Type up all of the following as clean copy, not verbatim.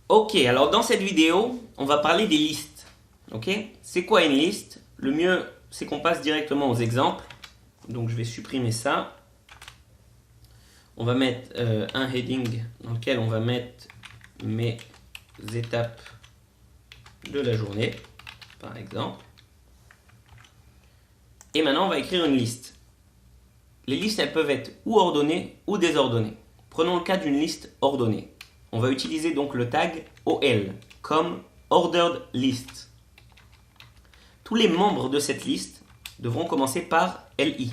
Ok, alors dans cette vidéo, on va parler des listes. Ok, c'est quoi une liste? Le mieux, c'est qu'on passe directement aux exemples. Donc je vais supprimer ça. On va mettre un heading dans lequel on va mettre mes étapes de la journée, par exemple. Et maintenant, on va écrire une liste. Les listes, elles peuvent être ou ordonnées ou désordonnées. Prenons le cas d'une liste ordonnée. On va utiliser donc le tag OL comme Ordered List. Tous les membres de cette liste devront commencer par LI.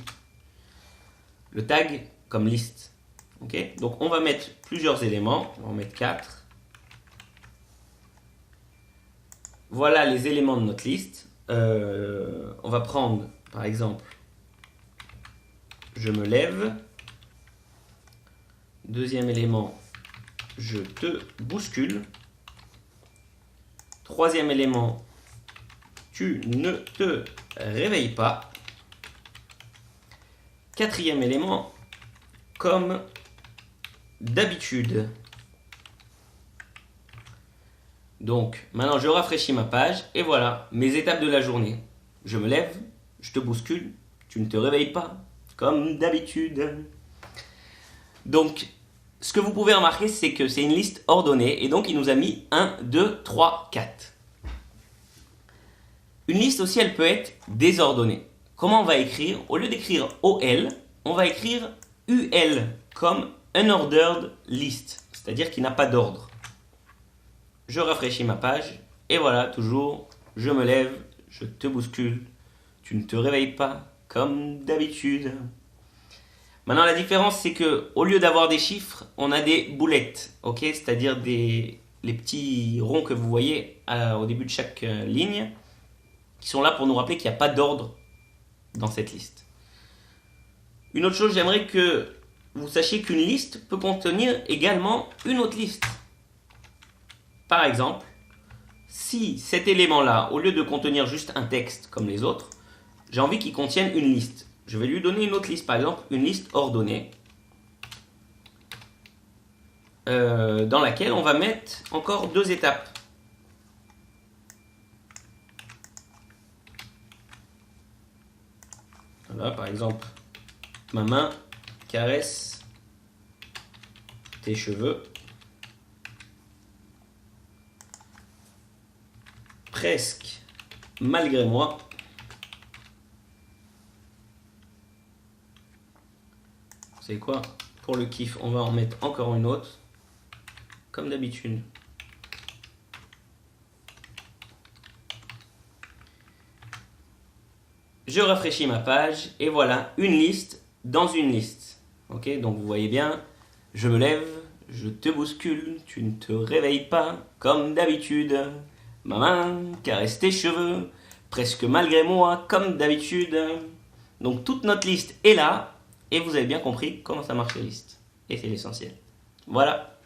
Le tag comme liste. Okay, donc on va mettre plusieurs éléments. On va en mettre 4. Voilà les éléments de notre liste. On va prendre par exemple je me lève. Deuxième élément, je te bouscule. Troisième élément, tu ne te réveilles pas. Quatrième élément, comme d'habitude. Donc, maintenant je rafraîchis ma page et voilà mes étapes de la journée. Je me lève, je te bouscule, tu ne te réveilles pas, comme d'habitude. Donc, ce que vous pouvez remarquer, c'est que c'est une liste ordonnée et donc il nous a mis 1, 2, 3, 4. Une liste aussi, elle peut être désordonnée. Comment on va écrire? Au lieu d'écrire OL, on va écrire UL comme Unordered List, c'est-à-dire qu'il n'a pas d'ordre. Je rafraîchis ma page et voilà, toujours, je me lève, je te bouscule, tu ne te réveilles pas, comme d'habitude. Maintenant, la différence, c'est que au lieu d'avoir des chiffres, on a des boulettes, ok? C'est-à-dire les petits ronds que vous voyez au début de chaque ligne, qui sont là pour nous rappeler qu'il n'y a pas d'ordre dans cette liste. Une autre chose, j'aimerais que vous sachiez qu'une liste peut contenir également une autre liste. Par exemple, si cet élément-là, au lieu de contenir juste un texte comme les autres, j'ai envie qu'il contienne une liste. Je vais lui donner une autre liste, par exemple une liste ordonnée, dans laquelle on va mettre encore 2 étapes. Voilà, par exemple, ma main caresse tes cheveux. Presque malgré moi. Vous savez quoi? Pour le kiff, on va en mettre encore une autre. Comme d'habitude. Je rafraîchis ma page et voilà une liste dans une liste. Ok, donc vous voyez bien, je me lève, je te bouscule, tu ne te réveilles pas comme d'habitude. Ma main caresse tes cheveux, presque malgré moi comme d'habitude. Donc toute notre liste est là et vous avez bien compris comment ça marche les listes. Et c'est l'essentiel. Voilà.